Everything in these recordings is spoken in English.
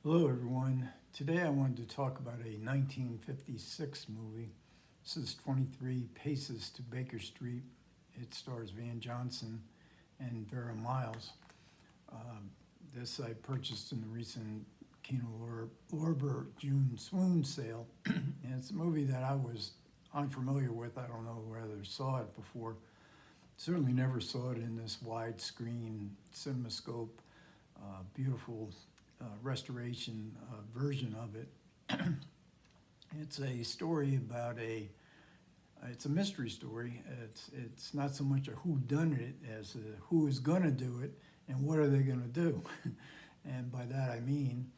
Hello, everyone. Today I wanted to talk about a 1956 movie. This is 23 Paces to Baker Street. It stars Van Johnson and Vera Miles. This I purchased in the recent Kino Lorber June Swoon sale. And it's a movie that I was unfamiliar with. I don't know whether I saw it before. Certainly never saw it in this widescreen CinemaScope, beautiful restoration version of it. It's a story about it's a mystery story. It's not so much a whodunit as a who is going to do it and what are they going to do. And by that I mean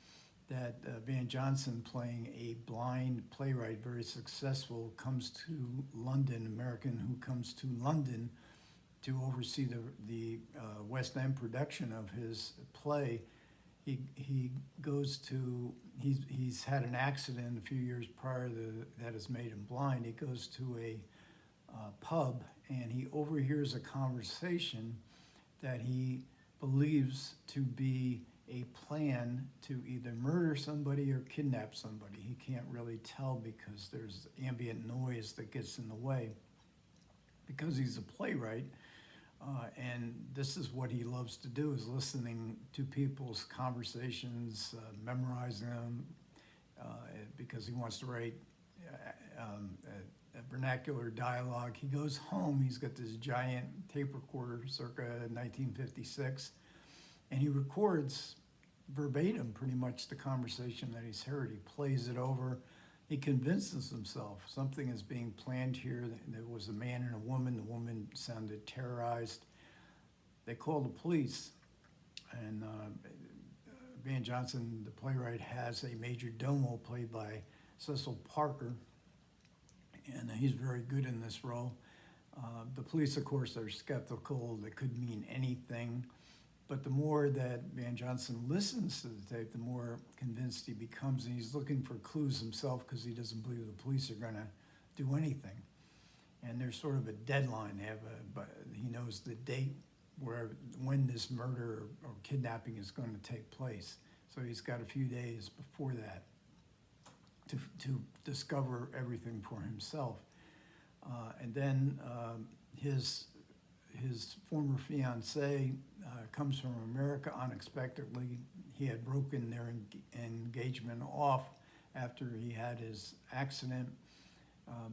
that Van Johnson, playing a blind playwright, very successful, comes to London, American who comes to London to oversee the West End production of his play. He goes to, he's had an accident a few years prior that has made him blind. He goes to a pub and he overhears a conversation that he believes to be a plan to either murder somebody or kidnap somebody. He can't really tell because there's ambient noise that gets in the way. Because he's a playwright, and this is what he loves to do, is listening to people's conversations, memorizing them, because he wants to write a vernacular dialogue. He goes home, he's got this giant tape recorder circa 1956, and he records verbatim pretty much the conversation that he's heard. He plays it over. He convinces himself something is being planned here. There was a man and a woman. The woman sounded terrorized. They called the police, and Van Johnson, the playwright, has a major domo played by Cecil Parker, and he's very good in this role. The police, of course, are skeptical. That could mean anything. But the more that Van Johnson listens to the tape, the more convinced he becomes, and he's looking for clues himself because he doesn't believe the police are going to do anything. And there's sort of a deadline. But he knows the date when this murder or kidnapping is going to take place. So he's got a few days before that to discover everything for himself. And then his former fiancée comes from America unexpectedly. He had broken their engagement off after he had his accident,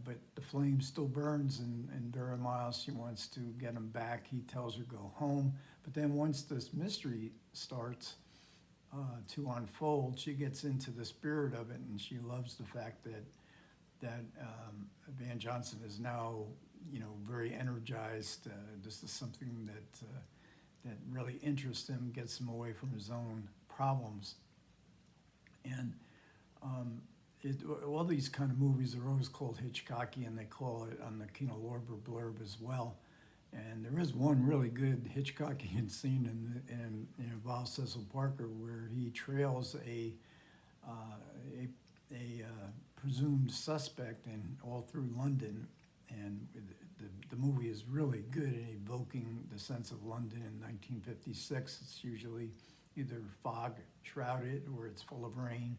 but the flame still burns, and Vera Miles, she wants to get him back. He tells her go home, but then once this mystery starts to unfold, she gets into the spirit of it, and she loves the fact that Van Johnson is now, very energized. This is something that really interests him, gets him away from his own problems. And all these kind of movies are always called Hitchcockian. They call it on the Kino Lorber blurb as well. And there is one really good Hitchcockian scene, and it involves Cecil Parker, where he trails a presumed suspect all through London. And the movie is really good at evoking the sense of London in 1956. It's usually either fog shrouded or it's full of rain,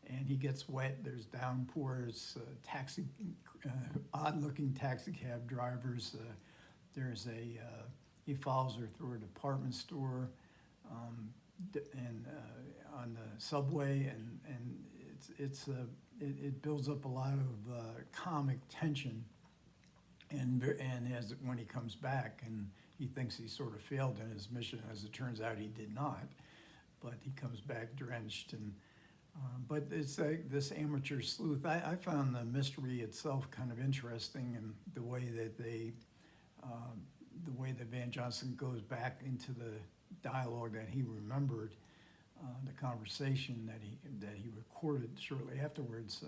and he gets wet. There's downpours, odd-looking taxi cab drivers. He follows her through a department store, and on the subway, and it builds up a lot of comic tension. And when he comes back, and he thinks he sort of failed in his mission, as it turns out he did not, but he comes back drenched. And but it's like this amateur sleuth. I found the mystery itself kind of interesting, and the way that Van Johnson goes back into the dialogue that he remembered, the conversation that he recorded shortly afterwards.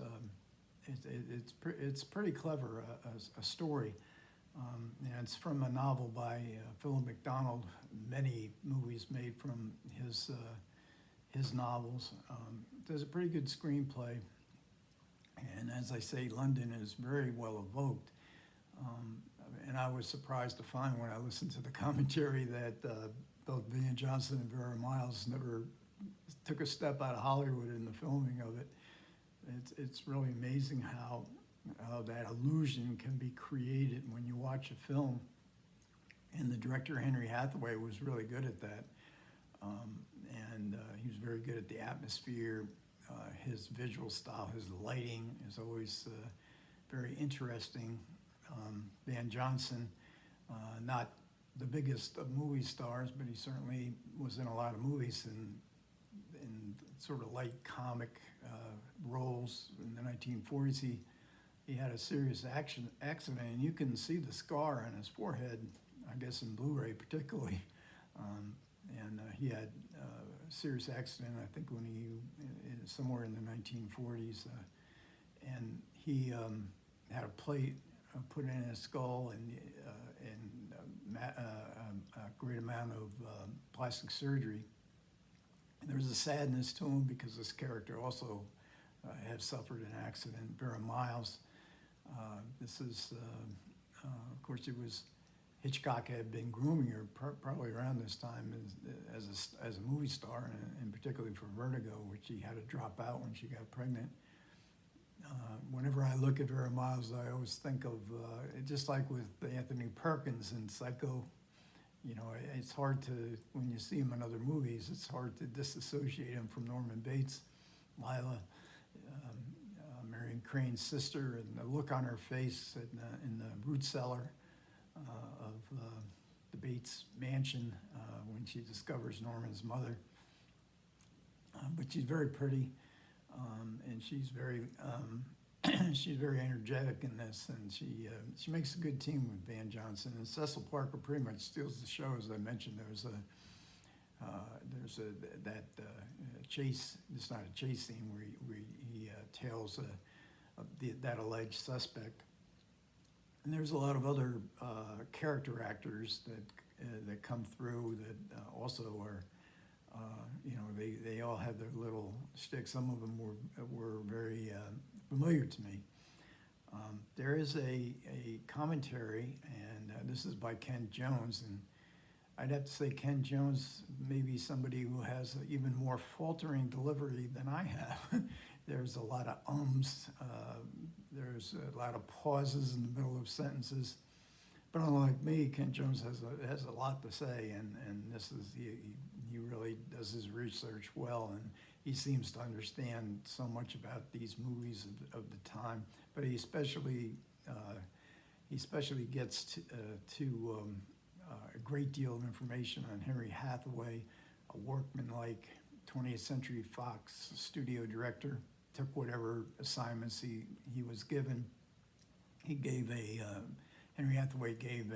It's pretty clever, a story. And it's from a novel by Philip MacDonald. Many movies made from his novels. There's a pretty good screenplay. And as I say, London is very well evoked. And I was surprised to find when I listened to the commentary that both Van Johnson and Vera Miles never took a step out of Hollywood in the filming of it. It's really amazing how that illusion can be created when you watch a film. And the director, Henry Hathaway, was really good at that. And he was very good at the atmosphere. His visual style, his lighting is always very interesting. Van Johnson, not the biggest of movie stars, but he certainly was in a lot of movies in sort of light comic roles. In the 1940s, he had a serious accident, and you can see the scar on his forehead, I guess in Blu-ray particularly. And he had a serious accident, I think, when somewhere in the 1940s. And he had a plate put in his skull and a great amount of plastic surgery. And there was a sadness to him because this character also had suffered an accident. Vera Miles. This is, of course, Hitchcock had been grooming her probably around this time as a movie star, and particularly for Vertigo, which she had to drop out when she got pregnant. Whenever I look at Vera Miles, I always think of, just like with Anthony Perkins in Psycho, it's hard to, when you see him in other movies, it's hard to disassociate him from Norman Bates, Lila, Marion Crane's sister, and the look on her face in the root cellar of the Bates mansion when she discovers Norman's mother. But she's very pretty, and she's very energetic in this, and she makes a good team with Van Johnson. And Cecil Parker pretty much steals the show. As I mentioned, there's that chase. It's not a chase scene where he tails that alleged suspect. And there's a lot of other character actors that come through that also are, they all have their little shtick. Some of them were very familiar to me. There is a commentary, and this is by Ken Jones, and I'd have to say Ken Jones may be somebody who has an even more faltering delivery than I have. There's a lot of ums, there's a lot of pauses in the middle of sentences. But unlike me, Ken Jones has a lot to say, and this is he really does his research well, and he seems to understand so much about these movies of the time. But he especially gets to a great deal of information on Henry Hathaway, a workmanlike 20th Century Fox studio director. Took whatever assignments he was given. Henry Hathaway gave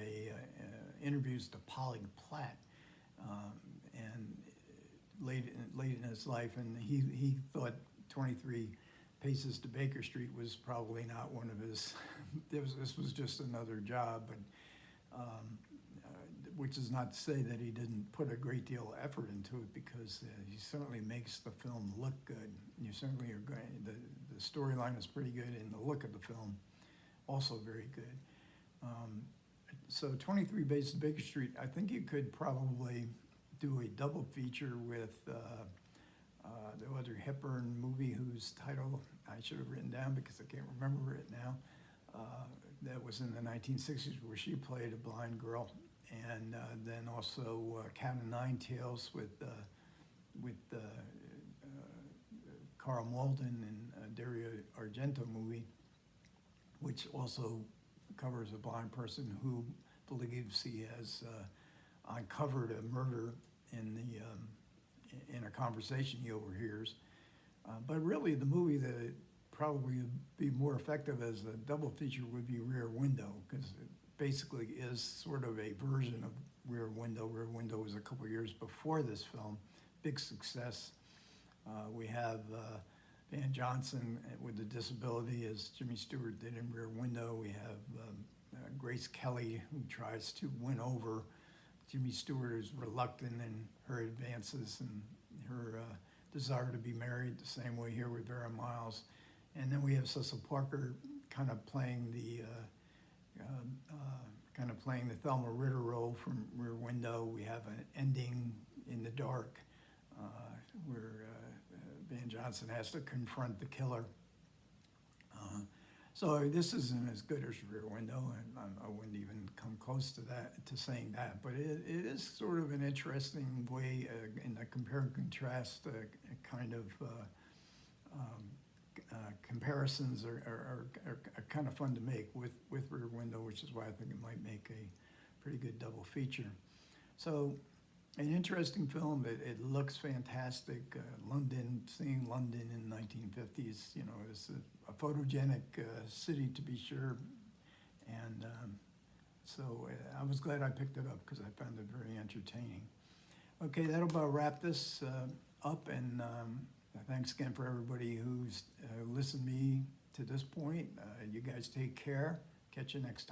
interviews to Polly Platt, and late in his life, and he thought 23 Paces to Baker Street was probably not one of his. This was just another job, but which is not to say that he didn't put a great deal of effort into it, because he certainly makes the film look good. You certainly are going. The storyline is pretty good, and the look of the film also very good. So 23 Paces to Baker Street, I think you could probably do a double feature with the other Hepburn movie whose title I should have written down because I can't remember it now. That was in the 1960s, where she played a blind girl. And then also Cat o' Nine Tails with Carl Malden and Dario Argento movie, which also covers a blind person who believes he has uncovered a murder in a conversation he overhears. But really, the movie that probably would be more effective as a double feature would be Rear Window, because it basically is sort of a version of Rear Window. Rear Window was a couple years before this film, big success. We have Van Johnson with the disability, as Jimmy Stewart did in Rear Window. We have Grace Kelly, who tries to win over Jimmy Stewart, is reluctant in her advances and her desire to be married, the same way here with Vera Miles. And then we have Cecil Parker kind of playing the Thelma Ritter role from Rear Window. We have an ending in the dark where Van Johnson has to confront the killer. So this isn't as good as Rear Window, and I wouldn't even come close to that, to saying that, but it is sort of an interesting way in the compare and contrast kind of comparisons are kind of fun to make with Rear Window, which is why I think it might make a pretty good double feature. So an interesting film. It looks fantastic. London, seeing London in the 1950s, you know, is a photogenic city to be sure. And so I was glad I picked it up because I found it very entertaining. Okay, that'll about wrap this up. And thanks again for everybody who's listened to me to this point. You guys take care. Catch you next time.